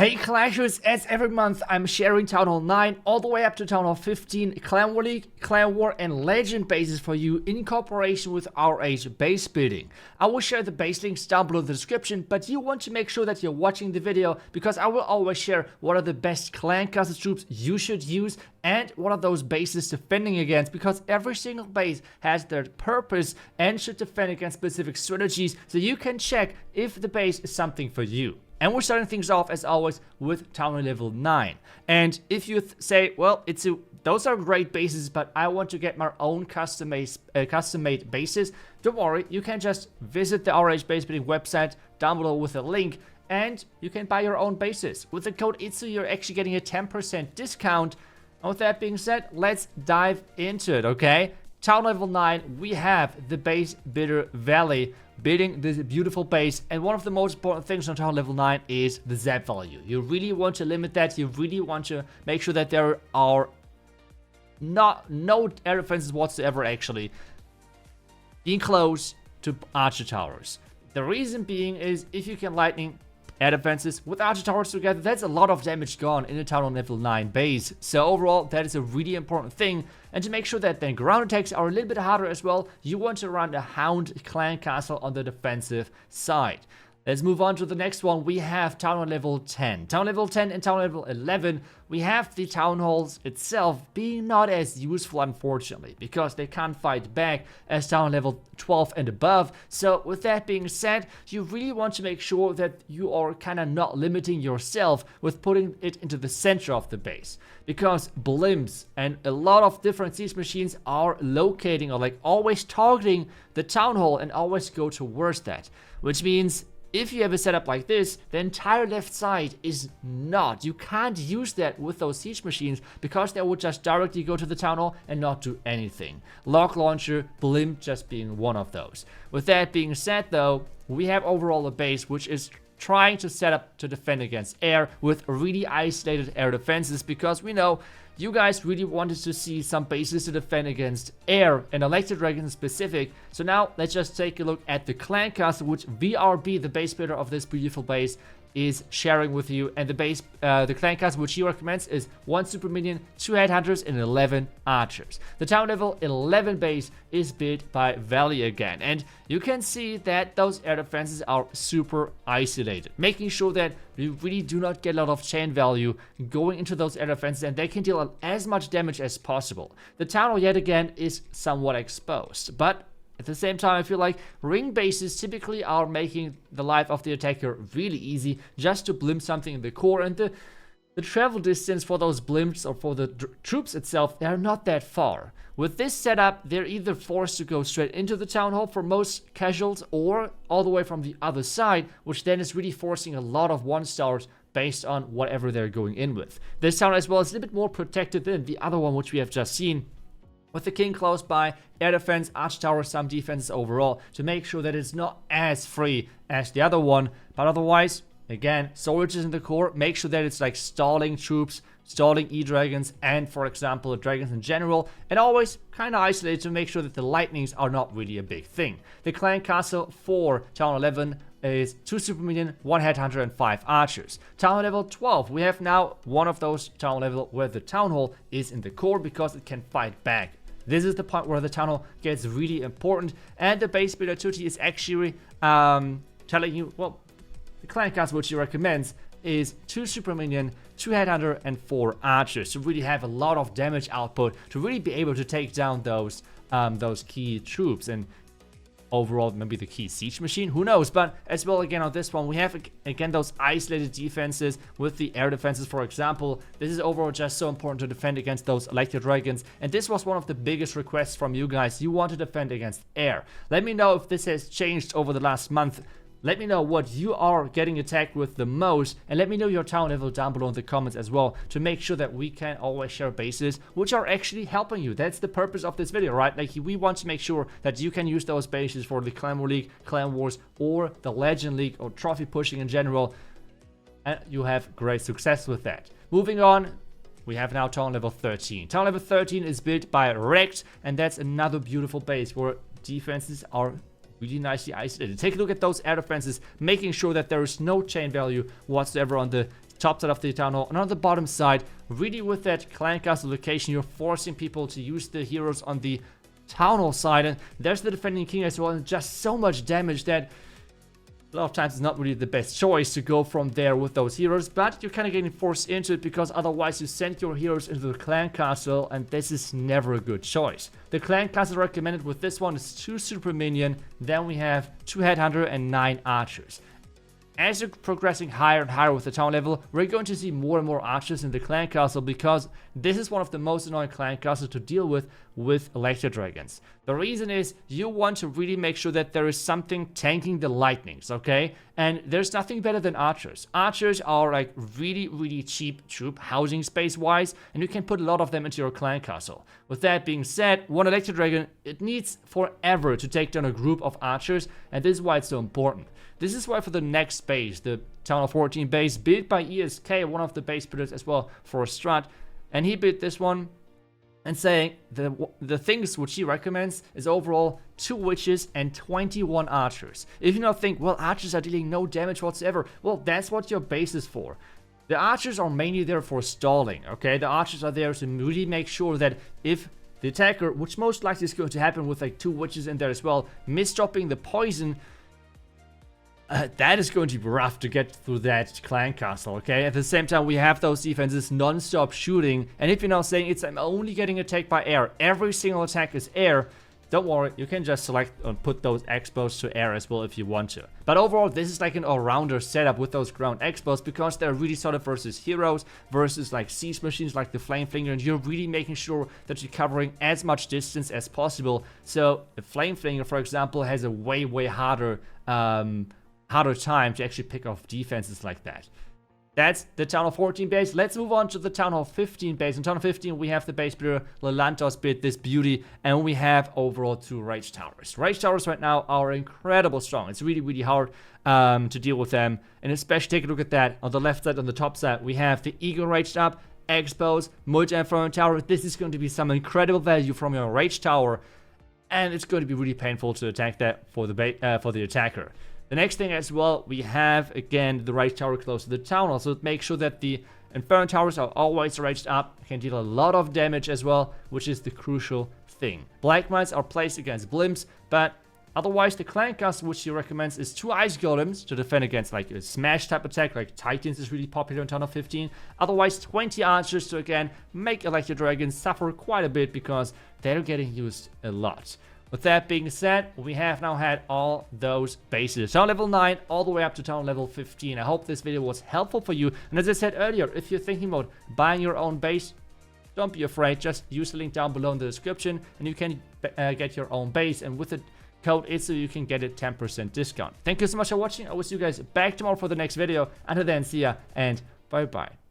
Hey Clashers, as every month I'm sharing Town Hall 9 all the way up to Town Hall 15 Clan War League, Clan War and Legend bases for you in cooperation with RH base building. I will share the base links down below in the description, but you want to make sure that you're watching the video because I will always share what are the best clan castle troops you should use and what are those bases defending against, because every single base has their purpose and should defend against specific strategies, so you can check if the base is something for you. And we're starting things off, as always, with Town Hall level 9. And if you say, well, those are great bases, but I want to get my own custom-made bases, don't worry, you can just visit the RH base building website down below with a link, and you can buy your own bases. With the code iTzu, you're actually getting a 10% discount. And with that being said, let's dive into it, okay? Town level 9, we have the base builder Valley building this beautiful base, and one of the most important things on Town level 9 is the ZAP value. You really want to limit that. You really want to make sure that there are no air defenses whatsoever actually being close to archer towers. The reason being is if you can lightning air defenses with archer towers together, that's a lot of damage gone in a Town Hall level 9 base. So overall, that is a really important thing. And to make sure that then ground attacks are a little bit harder as well, you want to run a Hound clan castle on the defensive side. Let's move on to the next one. We have Town Hall level 10. Town level 10 and Town level 11, we have the Town Halls itself being not as useful, unfortunately, because they can't fight back as Town level 12 and above. So with that being said, you really want to make sure that you are kind of not limiting yourself with putting it into the center of the base, because blimps and a lot of different siege machines are locating or like always targeting the Town Hall and always go towards that, which means if you have a setup like this, the entire left side is not. You can't use that with those siege machines because they would just directly go to the Town Hall and not do anything. Log launcher, blimp just being one of those. With that being said though, we have overall a base which is trying to set up to defend against air with really isolated air defenses, because we know you guys really wanted to see some bases to defend against air and electric dragon specific. So now let's just take a look at the clan castle, which VRB, the base builder of this beautiful base, is sharing with you. And the clan castle which he recommends is 1 super minion, 2 headhunters and 11 archers. The town level 11 base is built by Valley again, and you can see that those air defenses are super isolated, making sure that you really do not get a lot of chain value going into those air defenses, and they can deal as much damage as possible. The town hall yet again is somewhat exposed, but at the same time, I feel like ring bases typically are making the life of the attacker really easy, just to blimp something in the core, and the travel distance for those blimps or for the troops itself, they're not that far. With this setup, they're either forced to go straight into the town hall for most casuals or all the way from the other side, which then is really forcing a lot of 1-stars based on whatever they're going in with. This town as well is a little bit more protected than the other one which we have just seen, with the king close by, air defense, arch tower, some defenses overall, to make sure that it's not as free as the other one. But otherwise, again, soldiers in the core, make sure that it's like stalling troops, stalling e-dragons, and for example, dragons in general, and always kind of isolated to make sure that the lightnings are not really a big thing. The clan castle for Town 11 is 2 super minion, 1 headhunter and 5 archers. Town level 12, we have now one of those town level where the town hall is in the core because it can fight back. This is the point where the town hall gets really important, and the base builder Tutti is actually telling you, well, the clan castle which he recommends is 2 super minion, 2 headhunter and 4 archers to really have a lot of damage output, to really be able to take down those key troops, and overall maybe the key siege machine, who knows. But as well, again, on this one we have again those isolated defenses with the air defenses. For example, this is overall just so important to defend against those electric dragons, and this was one of the biggest requests from you guys. You want to defend against air. Let me know if this has changed over the last month. Let me know what you are getting attacked with the most, and let me know your town level down below in the comments as well, to make sure that we can always share bases which are actually helping you. That's the purpose of this video, right? Like, we want to make sure that you can use those bases for the Clan War League, Clan Wars, or the Legend League, or trophy pushing in general, and you have great success with that. Moving on, we have now town level 13. Town level 13 is built by Rekt, and that's another beautiful base where defenses are really nicely isolated. Take a look at those air defenses, making sure that there is no chain value whatsoever on the top side of the town hall and on the bottom side. Really with that clan castle location, you're forcing people to use the heroes on the town hall side, and there's the defending king as well, and just so much damage that a lot of times it's not really the best choice to go from there with those heroes, but you're kind of getting forced into it because otherwise you send your heroes into the clan castle, and this is never a good choice. The clan castle recommended with this one is 2 super minion, then we have 2 headhunter and 9 archers. As you're progressing higher and higher with the town level, we're going to see more and more archers in the clan castle because this is one of the most annoying clan castles to deal with Electro Dragons. The reason is you want to really make sure that there is something tanking the lightnings, okay? And there's nothing better than archers. Archers are like really cheap troop housing space wise, and you can put a lot of them into your clan castle. With that being said, one Electro Dragon, it needs forever to take down a group of archers, and this is why it's so important. This is why for the next base, the Town Hall 14 base, built by ESK, one of the base builders as well for Strat, and he built this one and saying the things which he recommends is overall 2 witches and 21 archers. If you now think, well, archers are dealing no damage whatsoever, well, that's what your base is for. The archers are mainly there for stalling, okay? The archers are there to really make sure that if the attacker, which most likely is going to happen with like 2 witches in there as well, misdropping the poison, that is going to be rough to get through that clan castle, okay? At the same time, we have those defenses non-stop shooting, and if you're now saying I'm only getting attacked by air, every single attack is air, don't worry, you can just select and put those expos to air as well if you want to. But overall, this is like an all-rounder setup with those ground expos because they're really solid versus heroes, versus like siege machines like the Flame Flinger, and you're really making sure that you're covering as much distance as possible. So the Flame Flinger, for example, has a way harder time to actually pick off defenses like that. That's the Town Hall 14 base. Let's move on to the Town Hall 15 base. In Town Hall 15, we have the base builder Lelantos build this beauty, and we have overall 2 Rage Towers. Rage Towers right now are incredible strong. It's really hard to deal with them, and especially take a look at that. On the left side, on the top side, we have the Eagle Raged up, Expos, Multi-Inferno Tower. This is going to be some incredible value from your Rage Tower, and it's going to be really painful to attack that for the attacker. The next thing as well, we have, again, the Rage Tower close to the town hall, so make sure that the Inferno Towers are always raged up, can deal a lot of damage as well, which is the crucial thing. Black Mines are placed against Blimps, but otherwise the clan castle which he recommends is 2 Ice Golems to defend against like a smash type attack, like Titans is really popular in Town Hall 15. Otherwise 20 archers to again make Electro Dragons suffer quite a bit because they're getting used a lot. With that being said, we have now had all those bases. Town level 9 all the way up to town level 15. I hope this video was helpful for you. And as I said earlier, if you're thinking about buying your own base, don't be afraid. Just use the link down below in the description and you can get your own base. And with the code iTzu, you can get a 10% discount. Thank you so much for watching. I will see you guys back tomorrow for the next video. Until then, see ya and bye-bye.